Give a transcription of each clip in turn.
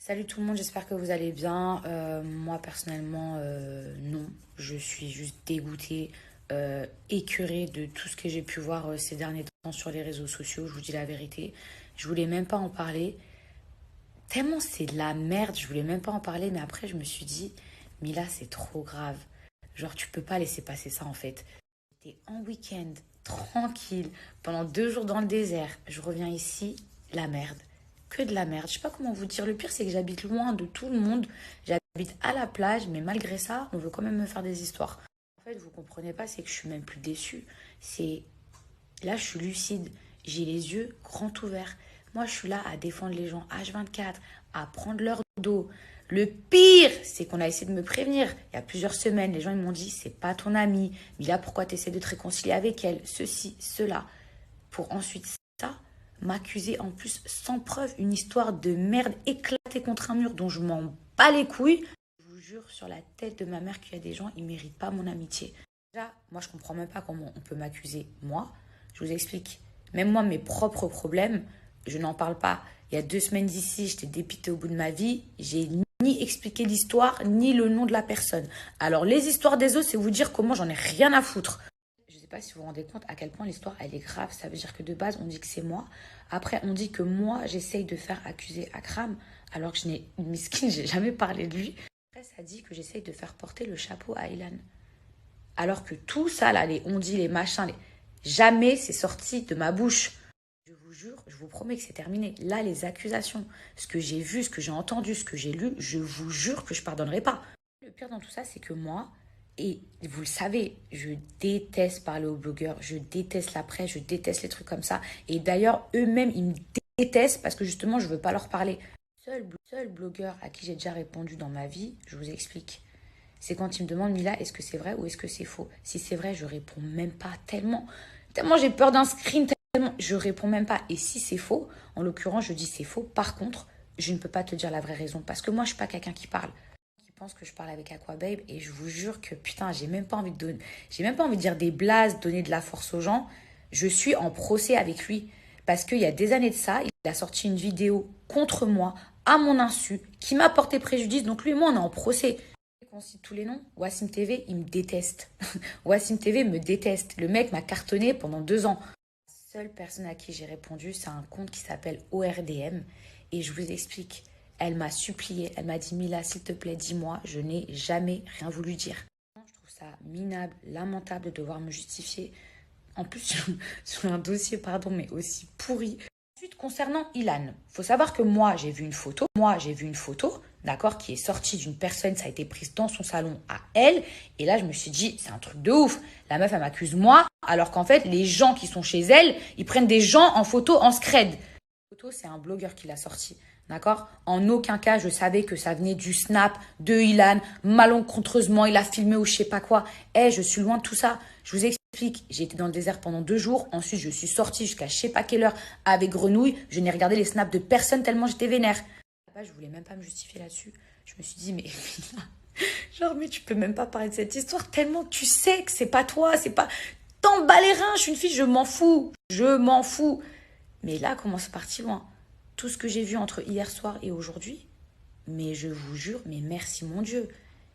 Salut tout le monde, j'espère que vous allez bien. Moi personnellement, non. Je suis juste dégoûtée, écœurée de tout ce que j'ai pu voir ces derniers temps sur les réseaux sociaux. Je vous dis la vérité. Je voulais même pas en parler. Tellement c'est de la merde, je voulais même pas en parler. Mais après, je me suis dit, Mila, c'est trop grave. Genre, tu peux pas laisser passer ça en fait. J'étais en week-end, tranquille, pendant 2 jours dans le désert. Je reviens ici, la merde. Que de la merde. Je sais pas comment vous dire. Le pire, c'est que j'habite loin de tout le monde. J'habite à la plage, mais malgré ça, on veut quand même me faire des histoires. En fait, vous comprenez pas, c'est que je suis même plus déçue. C'est là, je suis lucide. J'ai les yeux grands ouverts. Moi, je suis là à défendre les gens H24, à prendre leur dos. Le pire, c'est qu'on a essayé de me prévenir. Il y a plusieurs semaines, les gens ils m'ont dit, c'est pas ton amie. Mais là, pourquoi tu essaies de te réconcilier avec elle? Ceci, cela. Pour ensuite ça, m'accuser en plus sans preuve. Une histoire de merde éclatée contre un mur dont je m'en bats les couilles. Je vous jure sur la tête de ma mère qu'il y a des gens, ils méritent pas mon amitié. Déjà, moi, je comprends même pas comment on peut m'accuser. Moi, je vous explique. Même moi, mes propres problèmes, je n'en parle pas. Il y a 2 semaines d'ici, j'étais dépitée au bout de ma vie. J'ai ni expliqué l'histoire, ni le nom de la personne. Alors, les histoires des autres, c'est vous dire comment j'en ai rien à foutre. Je ne sais pas si vous vous rendez compte à quel point l'histoire, elle est grave. Ça veut dire que de base, on dit que c'est moi. Après, on dit que moi, j'essaye de faire accuser Akram, alors que je n'ai, miskin, j'ai jamais parlé de lui. Après, ça dit que j'essaye de faire porter le chapeau à Ilan. Alors que tout ça, là, les on-dit, les machins, jamais c'est sorti de ma bouche. Je vous jure, je vous promets que c'est terminé. Là, les accusations, ce que j'ai vu, ce que j'ai entendu, ce que j'ai lu, je vous jure que je pardonnerai pas. Le pire dans tout ça, c'est que moi, et vous le savez, je déteste parler aux blogueurs, je déteste la presse, je déteste les trucs comme ça. Et d'ailleurs, eux-mêmes, ils me détestent parce que justement, je veux pas leur parler. Seul blogueur à qui j'ai déjà répondu dans ma vie, je vous explique. C'est quand il me demande, Mila, est-ce que c'est vrai ou est-ce que c'est faux? Si c'est vrai, je réponds même pas tellement. Tellement j'ai peur d'un screen, tellement je réponds même pas. Et si c'est faux, en l'occurrence, je dis c'est faux. Par contre, je ne peux pas te dire la vraie raison parce que moi, je suis pas quelqu'un qui parle. Qui pense que je parle avec Aquababe et je vous jure que putain, j'ai même pas envie de donner, j'ai même pas envie de dire des blases, donner de la force aux gens. Je suis en procès avec lui parce qu'il y a des années de ça, il a sorti une vidéo contre moi, à mon insu, qui m'a porté préjudice. Donc lui et moi, on est en procès. On cite tous les noms. Wassim TV, il me déteste. Wassim TV me déteste. Le mec m'a cartonné pendant 2 ans. La seule personne à qui j'ai répondu, c'est un compte qui s'appelle ORDM. Et je vous explique. Elle m'a supplié. Elle m'a dit, Mila, s'il te plaît, dis-moi. Je n'ai jamais rien voulu dire. Je trouve ça minable, lamentable de devoir me justifier. En plus, sur un dossier, pardon, mais aussi pourri. Ensuite, concernant Ilan, faut savoir que moi, j'ai vu une photo. D'accord, qui est sortie d'une personne, ça a été prise dans son salon à elle. Et là, je me suis dit, c'est un truc de ouf. La meuf, elle m'accuse moi, alors qu'en fait, les gens qui sont chez elle, ils prennent des gens en photo en scred. La photo, c'est un blogueur qui l'a sortie. D'accord. En aucun cas, je savais que ça venait du snap de Ilan. Malencontreusement, il a filmé ou je sais pas quoi. Je suis loin de tout ça. Je vous explique. J'ai été dans le désert pendant 2 jours. Ensuite, je suis sortie jusqu'à je sais pas quelle heure avec Grenouille. Je n'ai regardé les snaps de personne tellement j'étais vénère. Je voulais même pas me justifier là-dessus. Je me suis dit, mais genre, mais tu peux même pas parler de cette histoire tellement tu sais que c'est pas toi, c'est pas. T'en bats les reins, je suis une fille, je m'en fous. Je m'en fous. Mais là, comment c'est parti loin? Tout ce que j'ai vu entre hier soir et aujourd'hui, mais je vous jure, mais merci mon Dieu.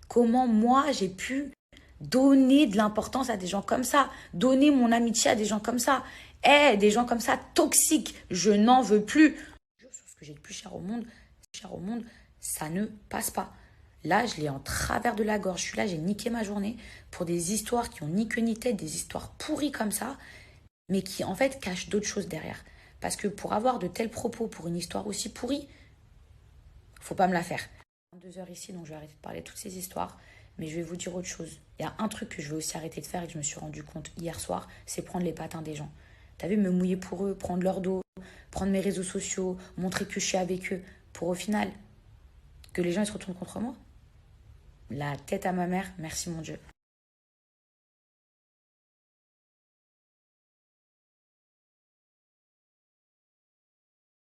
Comment moi j'ai pu donner de l'importance à des gens comme ça, donner mon amitié à des gens comme ça, des gens comme ça toxiques, je n'en veux plus. Je jure sur ce que j'ai de plus cher au monde, ça ne passe pas. Là, je l'ai en travers de la gorge. Je suis là, j'ai niqué ma journée pour des histoires qui ont ni queue ni tête, des histoires pourries comme ça, mais qui en fait cachent d'autres choses derrière. Parce que pour avoir de tels propos pour une histoire aussi pourrie, faut pas me la faire. 2 heures ici, donc je vais arrêter de parler de toutes ces histoires. Mais je vais vous dire autre chose. Il y a un truc que je vais aussi arrêter de faire et que je me suis rendu compte hier soir, c'est prendre les patins des gens. T'as vu, me mouiller pour eux, prendre leur dos, prendre mes réseaux sociaux, montrer que je suis avec eux, pour au final que les gens ils se retournent contre moi. La tête à ma mère, merci mon Dieu.